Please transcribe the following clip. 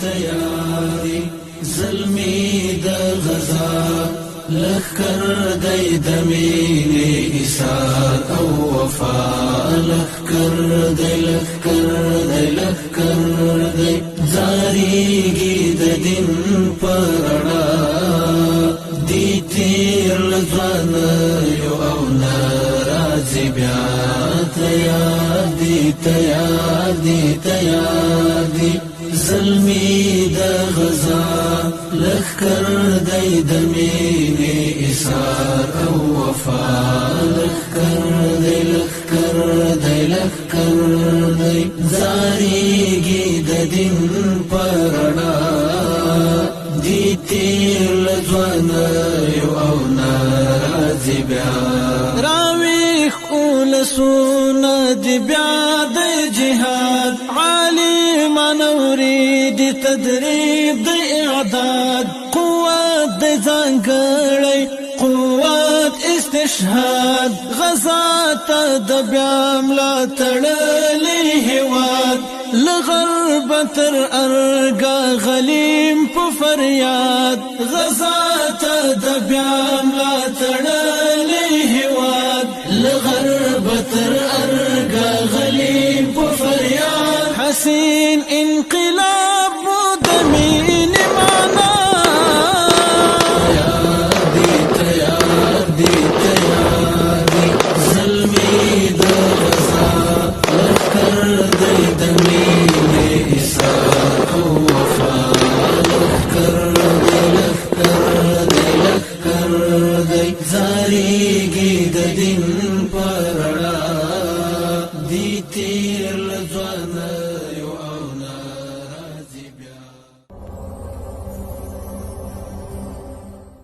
تیاری ظلمی د غزا لخکر دی د مینې ایثار او وفا لخکر دی زاریږي د دین پر رڼا دی تیر ځوانیو او ناراضي بیا تیار دی ظلمی د غزا لخکر دی د مینې ایثار او وفا لخکر دی زاریږي د دین پر رڼا دی تیر ځوانیو او ناراضي بیا راویښ اولسونه دی بیا د جهاد عالمان اورید تدریب د اعداد قوت د ځانګړی قوت استشهاد غزا ته د بیا ملا تړلی هیواد لغرب تر ارګا غلیم په فریاد غزا ته د بیا ملا تړلی هیواد لغرب تر ارګا غلیم په فریاد حسین انقلاب مو د مینې معنا ظلمی د غزا لخکر دی د